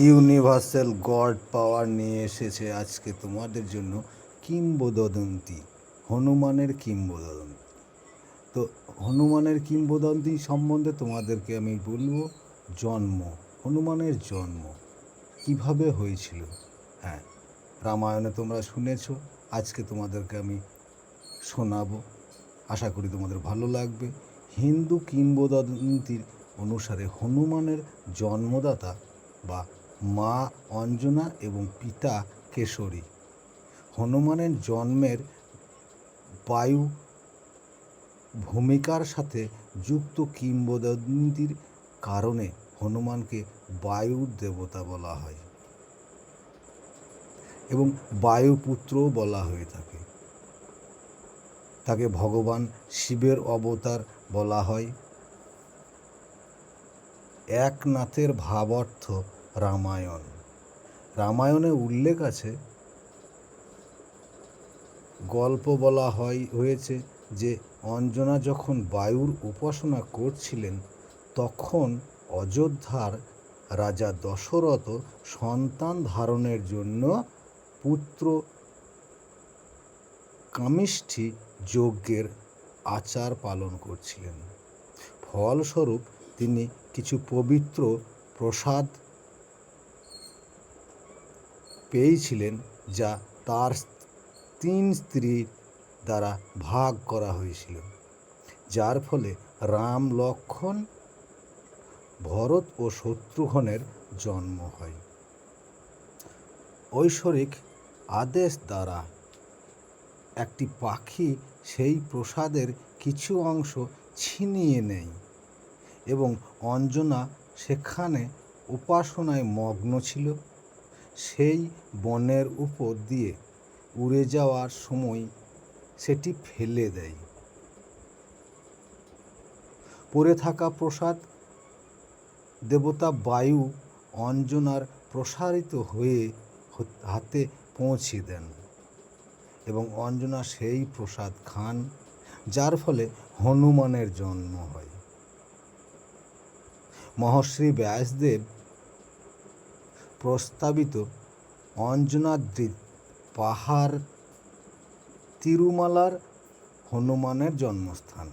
Universal god পাওয়ার নিয়ে এসেছে আজকে তোমাদের জন্য কিংবদন্তি, হনুমানের কিংবদন্তি। তো হনুমানের কিংবদন্তি সম্বন্ধে তোমাদেরকে আমি বলবো। হনুমানের জন্ম কিভাবে হয়েছিল। হ্যাঁ, রামায়ণে তোমরা শুনেছ, আজকে তোমাদেরকে আমি শোনাবো। আশা করি তোমাদের ভালো লাগবে। হিন্দু কিংবদন্তির অনুসারে হনুমানের জন্মদাতা বা মা অঞ্জনা এবং পিতা কেশরী। হনুমানের জন্মের বায়ু ভূমিকার সাথে যুক্ত কিংবদন্তির কারণে হনুমানকে বায়ুর দেবতা বলা হয় এবং বায়ুপুত্রও বলা হয়ে থাকে। তাকে ভগবান শিবের অবতার বলা হয়। একনাথের ভাবার্থ রামায়ণে উল্লেখ আছে, গল্প বলা হয়েছে যে অঞ্জনা যখন বায়ুর উপাসনা করছিলেন তখন অযোধ্যার রাজা দশরথ সন্তান ধারণের জন্য পুত্র কামিষ্ঠী যজ্ঞের আচার পালন করছিলেন। ফলস্বরূপ তিনি কিছু পবিত্র প্রসাদ পেয়েছিলেন, যা তার 3 স্ত্রীর দ্বারা ভাগ করা হয়েছিল, যার ফলে রাম, লক্ষ্মণ, ভরত ও শত্রুঘ্নের জন্ম হয়। ঐশ্বরিক আদেশ দ্বারা একটি পাখি সেই প্রসাদের কিছু অংশ ছিনিয়ে নেয় এবং অঞ্জনা সেখানে উপাসনায় মগ্ন ছিল। সেই বনের উপর দিয়ে উড়ে যাওয়ার সময় সেটি ফেলে দেয়। পড়ে থাকা প্রসাদ দেবতা বায়ু অঞ্জনার প্রসারিত হয়ে হাতে পৌঁছে দেন এবং অঞ্জনা সেই প্রসাদ খান, যার ফলে হনুমানের জন্ম হয়। মহর্ষি ব্যাসদেব প্রস্তাবিত অঞ্জনাদ্রি পাহাড় তিরুমালার হনুমানের জন্মস্থান।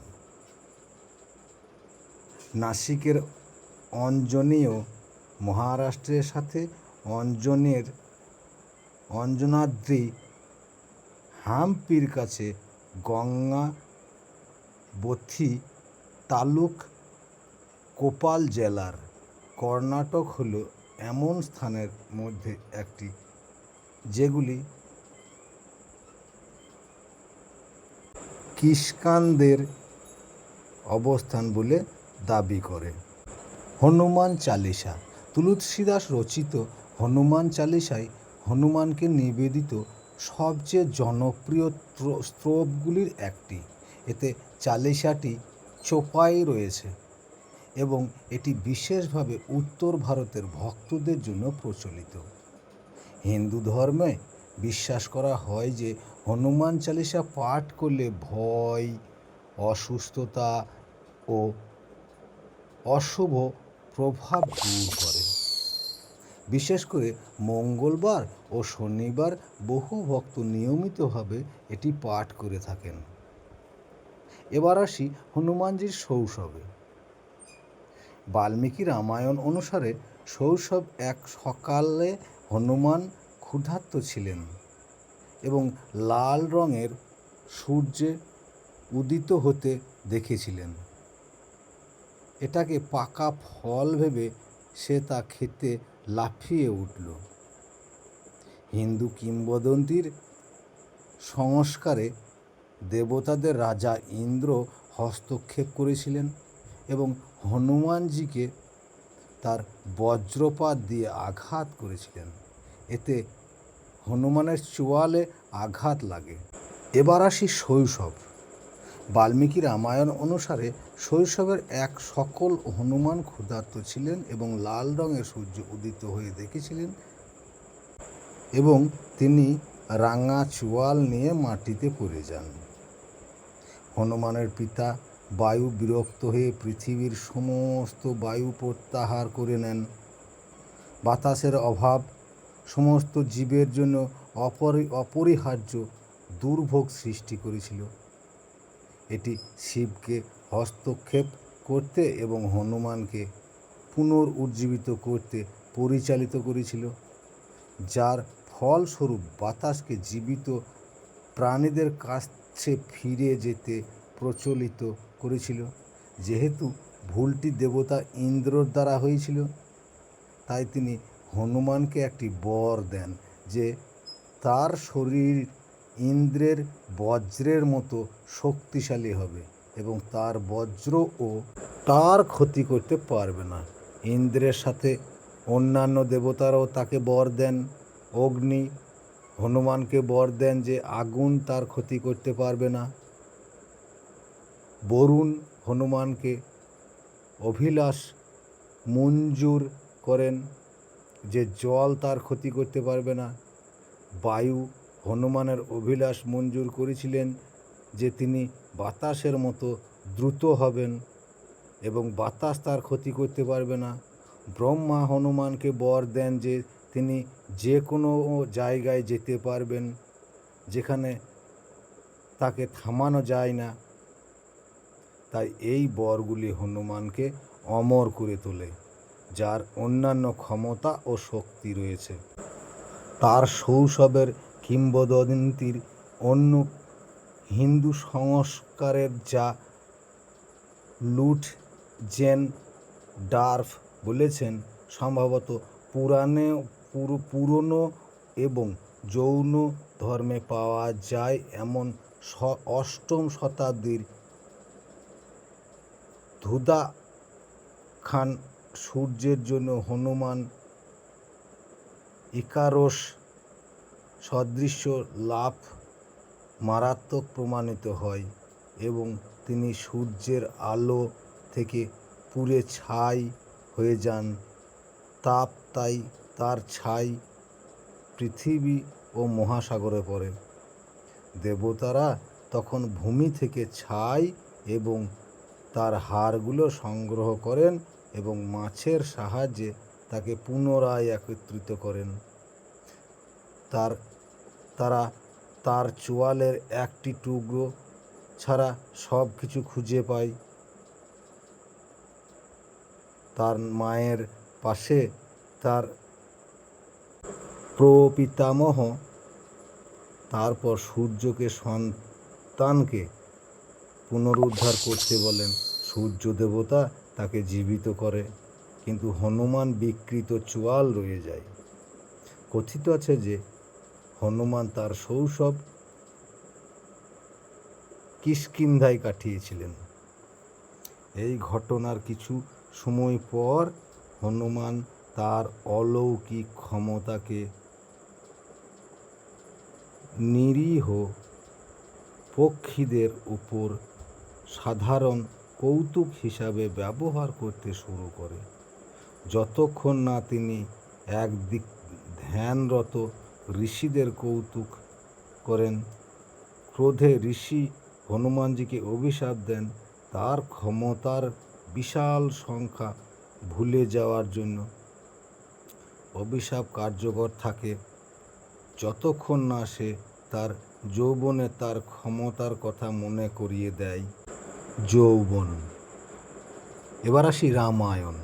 নাসিকের অঞ্জনেয় মহারাষ্ট্রের সাথে অঞ্জনাদ্রি হাম্পির কাছে গঙ্গাবথী তালুক, কোপাল জেলার কর্ণাটক হল এমন স্থানের মধ্যে একটি যেগুলি কিষ্কান্দের অবস্থান বলে দাবি করে। হনুমান চালিসা। তুলসীদাস রচিত হনুমান চালিসায় হনুমানকে নিবেদিত সবচেয়ে জনপ্রিয় স্তোত্রগুলির একটি। এতে চালিসাটি চোপাই রয়েছে এবং এটি বিশেষভাবে উত্তর ভারতের ভক্তদের জন্য প্রচলিত। হিন্দু ধর্মে বিশ্বাস করা হয় যে হনুমান চালিসা পাঠ করলে ভয়, অসুস্থতা ও অশুভ প্রভাব দূর করে। বিশেষ করে মঙ্গলবার ও শনিবার বহু ভক্ত নিয়মিতভাবে এটি পাঠ করে থাকেন। এবার আসি হনুমানজির শৈশবে। বাল্মীকি রামায়ণ অনুসারে শৈশব এক সকালে হনুমান ক্ষুধার্ত ছিলেন এবং লাল রঙের সূর্যে উদিত হতে দেখেছিলেন। এটাকে পাকা ফল ভেবে সে তা খেতে লাফিয়ে উঠল। হিন্দু কিংবদন্তির সংস্কারে দেবতাদের রাজা ইন্দ্র হস্তক্ষেপ করেছিলেন এবং হনুমানজিকে তার বজ্রপাত দিয়ে আঘাত করেছিলেন। এতে হনুমানের চোয়ালে আঘাত লাগে। এবার আসি শৈশব। বাল্মীকি রামায়ণ অনুসারে শৈশবের এক সকল হনুমান ক্ষুধার্ত ছিলেন এবং লাল রঙের সূর্য উদিত হয়ে দেখেছিলেন এবং তিনি রাঙা চোয়াল নিয়ে মাটিতে পড়ে যান। হনুমানের পিতা বায়ু বিরক্ত হয়ে পৃথিবীর সমস্ত বায়ু প্রত্যাহার করে নেন। বাতাসের অভাব সমস্ত জীবের জন্য অপরিহার্য দুর্ভোগ সৃষ্টি করেছিল। এটি শিবকে হস্তক্ষেপ করতে এবং হনুমানকে পুনরুজ্জীবিত করতে পরিচালিত করেছিল, যার ফলস্বরূপ বাতাসকে জীবিত প্রাণীদের কাছে ফিরে যেতে প্রচলিত করেছিল। যেহেতু ভুলটি দেবতা ইন্দ্রর দ্বারা হয়েছিল, তাই তিনি হনুমানকে একটি বর দেন যে তার শরীর ইন্দ্রের বজ্রের মতো শক্তিশালী হবে এবং তার বজ্রও তার ক্ষতি করতে পারবে না। ইন্দ্রের সাথে অন্যান্য দেবতারাও তাকে বর দেন। অগ্নি হনুমানকে বর দেন যে আগুন তার ক্ষতি করতে পারবে না। বরুণ হনুমানকে অভিলাষ মঞ্জুর করেন যে জল তার ক্ষতি করতে পারবে না। বায়ু হনুমানের অভিলাষ মঞ্জুর করেছিলেন যে তিনি বাতাসের মতো দ্রুত হবেন এবং বাতাস তার ক্ষতি করতে পারবে না। ব্রহ্মা হনুমানকে বর দেন যে তিনি যে কোনো জায়গায় যেতে পারবেন যেখানে তাকে থামানো যায় না। তাই এই বরগুলি হনুমানকে অমর করে তোলে, যার অন্যান্য ক্ষমতা ও শক্তি রয়েছে। তার শৈশবের কিংবদন্তির অন্য হিন্দু সংস্কারের যা লুটজেন ডার্ফ বলেছেন, সম্ভবত পুরনো এবং জৈন ধর্মে পাওয়া যায় এমন অষ্টম শতাব্দীর ধুদা খান সূর্যের জন্য হনুমান ইকারস সদৃশ্য লাভ মারাত্মক প্রমাণিত হয় এবং তিনি সূর্যের আলো থেকে পুড়ে ছাই হয়ে যান। তাই তার ছাই পৃথিবী ও মহাসাগরে পড়ে। দেবতারা তখন ভূমি থেকে ছাই এবং তার হাড়গুলো সংগ্রহ করেন এবং মাছের সাহায্যে তাকে পুনরায় একত্রিত করেন। তারা তার চোয়ালের একটি টুকরো ছাড়া সব কিছু খুঁজে পায়। তার মায়ের পাশে তার প্রপিতামহ তারপর সূর্যকে সন্তানকে পুনরুদ্ধার করতে বলেন। সূর্য দেবতা তাকে জীবিত করে, কিন্তু হনুমান বিকৃত চোয়াল রয়ে যায়। কথিত আছে যে হনুমান তার শৈশব কিষ্কিন্ধায় কাটিয়েছিলেন। এই ঘটনার কিছু সময় পর হনুমান তার অলৌকিক ক্ষমতাকে নিরীহ পক্ষীদের উপর সাধারণ কৌতুক হিসাবে ব্যবহার করতে শুরু করে, যতক্ষণ না তিনি একদিক ধ্যানরত ঋষিদের কৌতুক করেন। ক্রোধে ঋষি হনুমানজিকে অভিশাপ দেন তার ক্ষমতার বিশাল সংখ্যা ভুলে যাওয়ার জন্য। অভিশাপ কার্যকর থাকে যতক্ষণ না সে তার যৌবনে তার ক্ষমতার কথা মনে করিয়ে দেয়। যৌবন। এবার আসি রামায়ণ।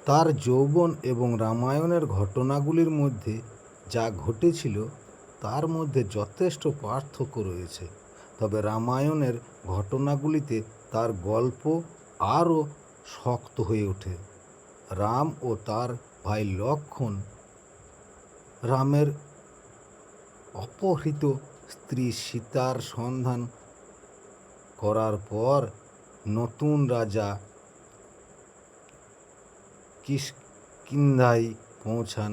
তার যৌবন এবং রামায়ণের ঘটনাগুলির মধ্যে যা ঘটেছিল তার মধ্যে যথেষ্ট পার্থক্য রয়েছে, তবে রামায়ণের ঘটনাগুলিতে তার গল্প আরও শক্ত হয়ে ওঠে। রাম ও তার ভাই লক্ষ্মণ রামের অপহৃত স্ত্রী সীতার সন্ধান করার পর নতুন রাজা কিষ্কিন্ধায় পৌঁছান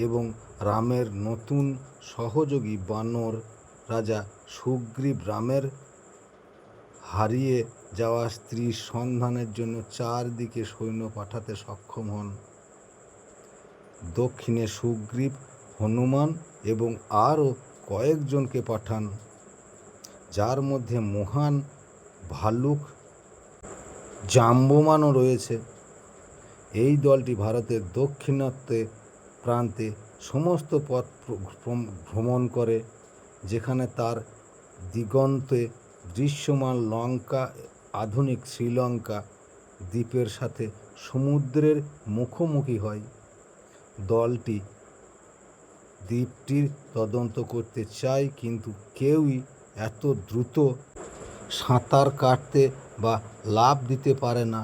এবং রামের নতুন সহযোগী বানর রাজা সুগ্রীব রামের হারিয়ে যাওয়া স্ত্রীর সন্ধানের জন্য চারদিকে সৈন্য পাঠাতে সক্ষম হন। দক্ষিণে সুগ্রীব হনুমান এবং আরও কয়েকজনকে পাঠান, যার মধ্যে মহান ভালুক জাম্ববানও রয়েছে। এই দলটি ভারতের দক্ষিণাত্যে প্রান্তে সমস্ত পথ ভ্রমণ করে, যেখানে তার দিগন্তে দৃশ্যমান লঙ্কা, আধুনিক শ্রীলঙ্কা দ্বীপের সাথে সমুদ্রের মুখোমুখি হয়। দলটি দ্বীপটির তদন্ত করতে চায়, কিন্তু কেউই এত দ্রুত সাঁতার কাটতে বা লাফ দিতে পারে না।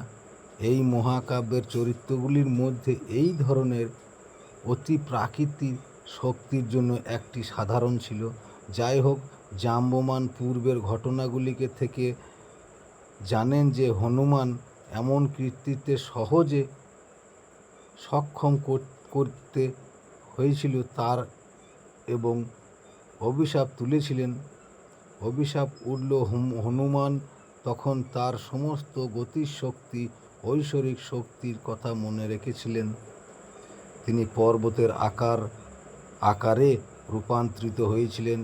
এই মহাকাব্যের চরিত্রগুলির মধ্যে এই ধরনের অতি প্রাকৃতিক শক্তির জন্য একটি সাধারণ ছিল। যাই হোক, জাম্বমান পূর্বের ঘটনাগুলিকে থেকে জানেন যে হনুমান এমন কৃতিত্বে সহজে সক্ষম করতে হয়েছিল তার, এবং অভিশাপ তুলেছিলেন। অভিশাপ উঠল হনুমান তখন তার সমস্ত গতিশক্তি, ঐশ্বরিক শক্তির কথা মনে রেখেছিলেন। তিনি পর্বতের আকারে রূপান্তরিত হয়েছিলেন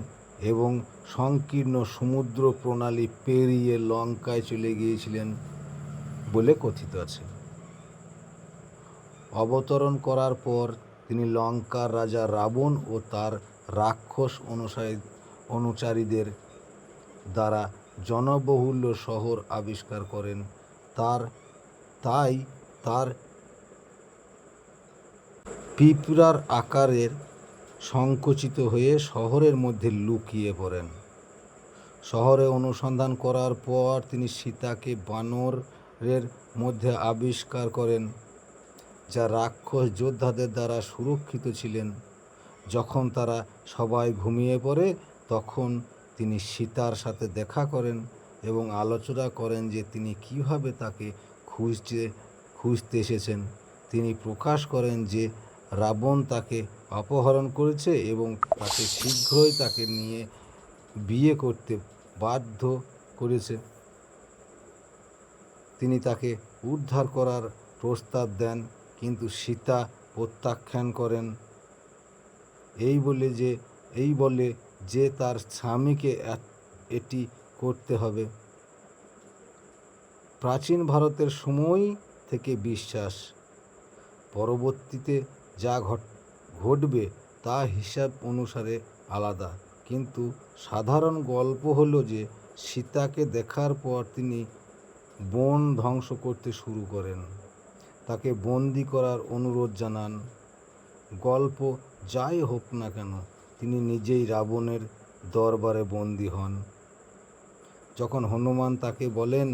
এবং সংকীর্ণ সমুদ্র প্রণালী পেরিয়ে লঙ্কায় চলে গিয়েছিলেন বলে কথিত আছে। অবতরণ করার পর তিনি লঙ্কার রাজা রাবণ ও তার রাক্ষস অনুচারীদের দ্বারা জনবহুল্য শহর আবিষ্কার করেন। তাই তার পিঁপড়ার আকারের সংকুচিত হয়ে শহরের মধ্যে লুকিয়ে পড়েন। শহরে অনুসন্ধান করার পর তিনি সীতাকে বানরের মধ্যে আবিষ্কার করেন, যা রাক্ষস যোদ্ধাদের দ্বারা সুরক্ষিত ছিলেন। যখন তারা সবাই ঘুমিয়ে পড়ে, তখন তিনি সীতার সাথে দেখা করেন এবং আলোচনা করেন যে তিনি কিভাবে তাকে খুঁজতে এসেছেন। তিনি প্রকাশ করেন যে রাবণ তাকে অপহরণ করেছে এবং তাকে শীঘ্রই তাকে নিয়ে বিয়ে করতে বাধ্য করেছে। তিনি তাকে উদ্ধার করার প্রস্তাব দেন, কিন্তু সীতা প্রত্যাখ্যান করেন, এই বলে যে তার স্বামীকে এটি করতে হবে। প্রাচীন ভারতের সময় থেকে বিশ্বাস, পরবর্তীতে যা ঘটবে তা হিসাব অনুসারে আলাদা, কিন্তু সাধারণ গল্প হলো যে সীতাকে দেখার পর তিনি বন ধ্বংস করতে শুরু করেন, তাকে বন্দি করার অনুরোধ জানান। গল্প যাই হোক না কেন, তিনি নিজেই রাবণের দরবারে বন্দী হন। যখন হনুমান তাকে বলেন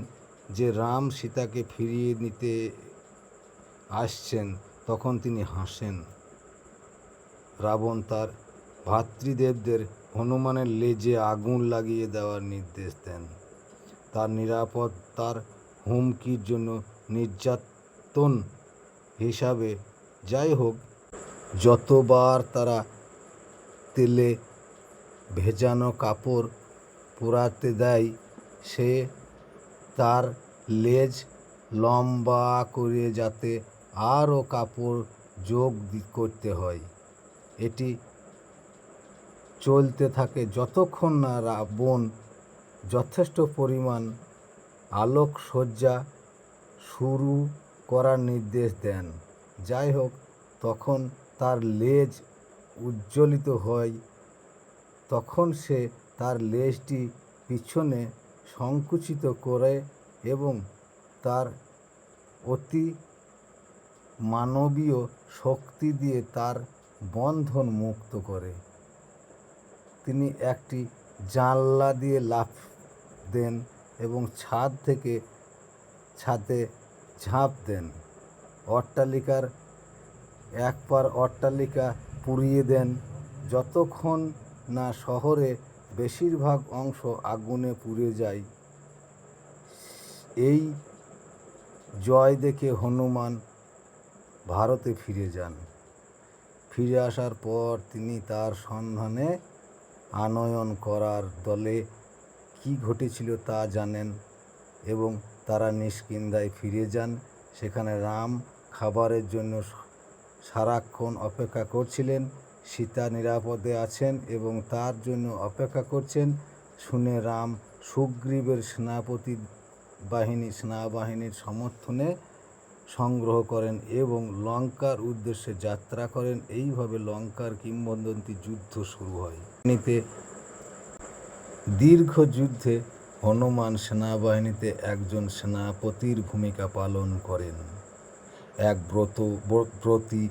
যে রাম সীতাকে ফিরিয়ে নিতে আসছেন, তখন তিনি হাসেন। রাবণ তার ভ্রাতৃদেবদের হনুমানের লেজে আগুন লাগিয়ে দেওয়ার নির্দেশ দেন, তার নিরাপত্তার হুমকির জন্য নির্যাতন হিসাবে। যাই হোক, যতবার তারা তেলে ভেজানো কাপড় পোড়াতে দেয়, সে তার লেজ লম্বা করে যাতে আরও কাপড় যোগ করতে হয়। এটি চলতে থাকে যতক্ষণ না রাবণ যথেষ্ট পরিমাণ আলোকসজ্জা শুরু করার নির্দেশ দেন। যাই হোক, তখন তার লেজ উজ্জ্বলিত হয়, তখন সে তার লেজটি পিছনে সংকুচিত করে এবং তার অতি মানবীয় শক্তি দিয়ে তার বন্ধন মুক্ত করে। তিনি একটি জানলা দিয়ে লাফ দেন এবং ছাদ থেকে ছাদে ঝাঁপ দেন। অট্টালিকা পুড়িয়ে দেন যতক্ষণ না শহরে বেশিরভাগ অংশ আগুনে পুড়ে যায়। এই জয় দেখে হনুমান ভারতে ফিরে যান। ফিরে আসার পর তিনি তার সন্ধানে আনয়ন করার দলে কী ঘটেছিল তা জানেন এবং তারা নিষ্কিন্দায় ফিরে যান। সেখানে রাম খাবারের জন্য সারাক্ষণ অপেক্ষা করছিলেন। সীতা নিরাপদে আছেন এবং তার জন্য অপেক্ষা করছেন শুনে রাম সুগ্রীবের সেনাবাহিনীর সমর্থনে সংগ্রহ করেন এবং লঙ্কার উদ্দেশ্যে যাত্রা করেন। এইভাবে লঙ্কার কিংবদন্তি যুদ্ধ শুরু হয়। দীর্ঘ যুদ্ধে হনুমান সেনাবাহিনীতে একজন সেনাপতির ভূমিকা পালন করেন। এক ব্রতী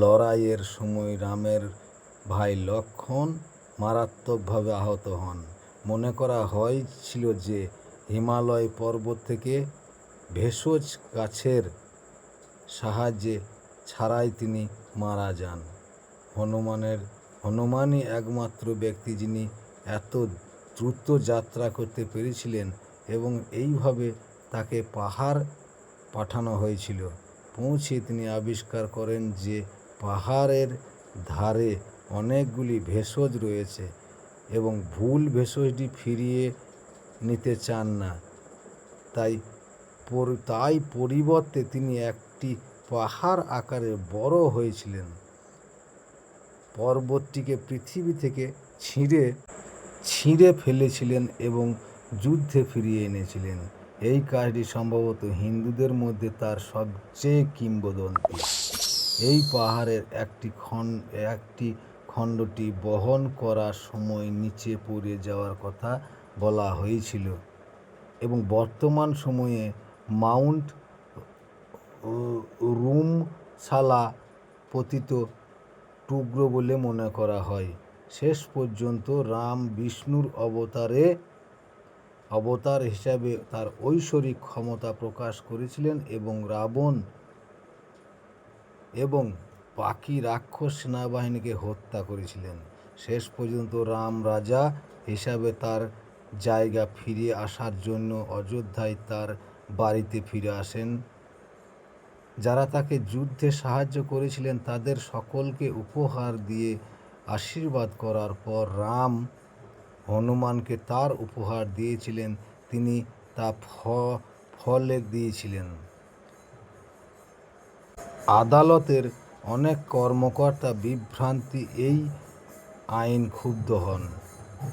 লড়াইয়ের সময় রামের ভাই লক্ষ্মণ মারাত্মকভাবে আহত হন। মনে করা হয়েছিল যে হিমালয় পর্বত থেকে ভেষজ গাছের সাহায্যে ছাড়াই তিনি মারা যান। হনুমানই একমাত্র ব্যক্তি যিনি এত দ্রুত যাত্রা করতে পেরেছিলেন এবং এইভাবে তাকে পাহাড় পাঠানো হয়েছিল। পৌঁছে তিনি আবিষ্কার করেন যে পাহাড়ের ধারে অনেকগুলি ভেষজ রয়েছে এবং ভুল ভেষজটি ফিরিয়ে নিতে চান না। তাই পরিবর্তে তিনি একটি পাহাড় আকারে বড় হয়েছিলেন পর্বতটিকে পৃথিবী থেকে ছিঁড়ে ফেলেছিলেন এবং যুদ্ধে ফিরিয়ে এনেছিলেন। এই কাজটি সম্ভবত হিন্দুদের মধ্যে তার সবচেয়ে কিংবদন্তি। এই পাহাড়ের একটি খণ্ডটি বহন করার সময় নিচে পড়ে যাওয়ার কথা বলা হয়েছিল এবং বর্তমান সময়ে মাউন্ট রুমশালা পতিত টুকরো বলে মনে করা হয়। শেষ পর্যন্ত রাম বিষ্ণুর অবতার হিসাবে তার ঐশ্বরিক ক্ষমতা প্রকাশ করেছিলেন এবং রাবণ এবং বাকি রাক্ষস সেনাবাহিনীকে হত্যা করেছিলেন। শেষ পর্যন্ত রাম রাজা হিসাবে তার জায়গা ফিরে আসার জন্য অযোধ্যায় তার বাড়িতে ফিরে আসেন। যারা তাকে যুদ্ধে সাহায্য করেছিলেন তাদের সকলকে উপহার দিয়ে আশীর্বাদ করার পর রাম হনুমানকে তার উপহার দিয়েছিলেন। তিনি তা ফলে দিয়েছিলেন। আদালতের অনেক কর্মকর্তা বিভ্রান্তি এই আইন ক্ষুব্ধ হন।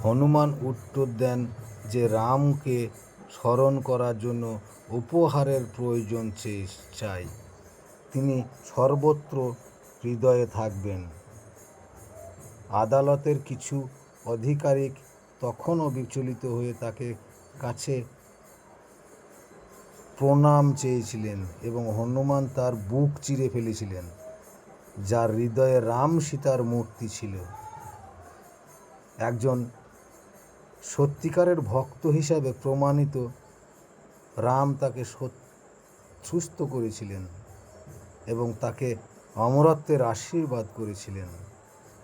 হনুমান উত্তর দেন যে রামকে স্মরণ করার জন্য উপহারের প্রয়োজন চাই। তিনি সর্বত্র হৃদয়ে থাকবেন। আদালতের কিছু আধিকারিক তখনও বিচলিত হয়ে তাকে কাছে প্রণাম চেয়েছিলেন এবং হনুমান তার বুক চিরে ফেলেছিলেন, যার হৃদয়ে রাম সীতার মূর্তি ছিল। একজন সত্যিকারের ভক্ত হিসাবে প্রমাণিত রাম তাকে সুস্থ করেছিলেন এবং তাকে অমরত্বের আশীর্বাদ করেছিলেন,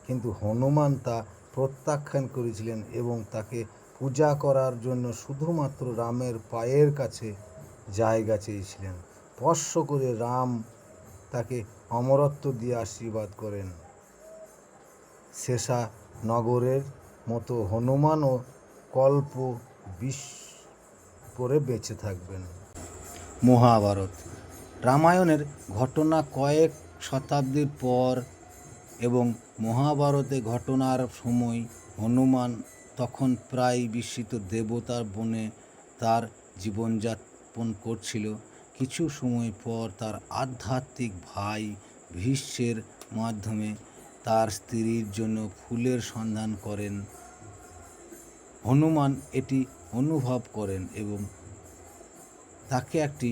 কিন্তু হনুমান তা প্রত্যাখ্যান করেছিলেন এবং তাকে পূজা করার জন্য শুধুমাত্র রামের পায়ের কাছে জায়গা চেয়েছিলেন। স্পর্শ করে রাম তাকে অমরত্ব দিয়ে আশীর্বাদ করেন। শেষানগরের মতো হনুমানও কল্প পরে বেঁচে থাকবেন। মহাভারত রামায়ণের ঘটনা কয়েক শতাব্দীর পর এবং মহাভারতে ঘটনার সময় হনুমান তখন প্রায় বিস্মৃত দেবতার বনে তার জীবনযাপন করছিল। কিছু সময় পর তার আধ্যাত্মিক ভাই ভীষ্মের মাধ্যমে তার স্ত্রীর জন্য ফুলের সন্ধান করেন। হনুমান এটি অনুভব করেন এবং তাকে একটি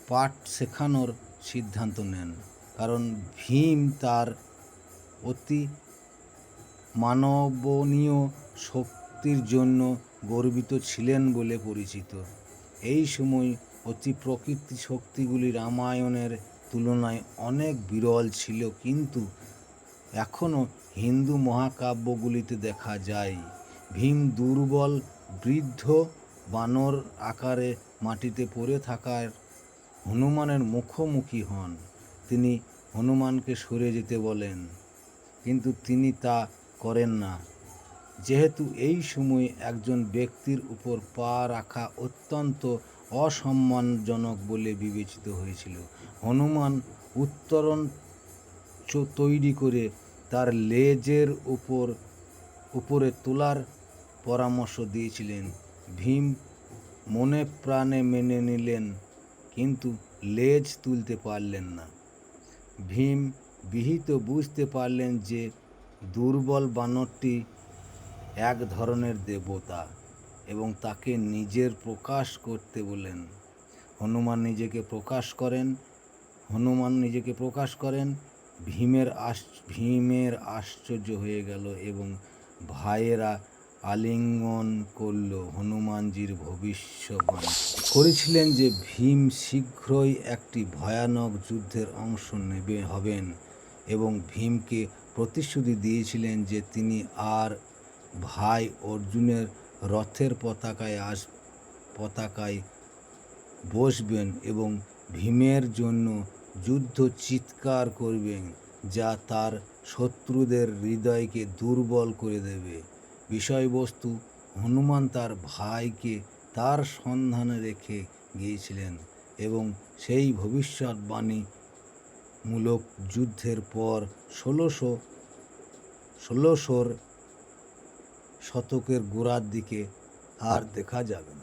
পাঠ শেখানোর সিদ্ধান্ত নেন, কারণ ভীম তার অতি মানবনীয় শক্তির জন্য গর্বিত ছিলেন বলে পরিচিত। এই সময় অতি প্রকৃতি শক্তিগুলি রামায়ণের তুলনায় অনেক বিরল ছিল, কিন্তু এখনও হিন্দু মহাকাব্যগুলিতে দেখা যায়। ভীম দুর্বল বৃদ্ধ বানর আকারে মাটিতে পড়ে থাকার হনুমানের মুখোমুখি হন। তিনি হনুমানকে সরে যেতে বলেন, কিন্তু তিনি তা করেন না, যেহেতু এই সময় একজন ব্যক্তির উপর পা রাখা অত্যন্ত অসম্মানজনক বলে বিবেচিত হয়েছিল। হনুমান উত্তরণ তৈরি করে তার লেজের উপরে তোলার পরামর্শ দিয়েছিলেন। ভীম মনে প্রাণে মেনে নিলেন, কিন্তু লেজ তুলতে পারলেন না। ভীম বিহিত বুঝতে পারলেন যে দুর্বল বানরটি এক ধরনের দেবতা এবং তাকে নিজের প্রকাশ করতে বলেন। হনুমান নিজেকে প্রকাশ করেন। ভীমের আশ্চর্য হয়ে গেল এবং ভাইয়েরা আলিঙ্গন করল। হনুমানজির ভবিষ্যবাণী করেছিলেন যে ভীম শীঘ্রই একটি ভয়ানক যুদ্ধের অংশ হবেন এবং ভীমকে প্রতিশ্রুতি দিয়েছিলেন যে তিনি আর ভাই অর্জুনের রথের পতাকায় বসবেন এবং ভীমের জন্য যুদ্ধ চিৎকার করবেন, যা তার শত্রুদের হৃদয়কে দুর্বল করে দেবে। বিষয়বস্তু: হনুমান তার ভাইকে তার সন্ধানে রেখে গিয়েছিলেন এবং সেই ভবিষ্যৎবাণীমূলক যুদ্ধের পর 1600 শতকের গোড়ার দিকে আর দেখা যাবে না।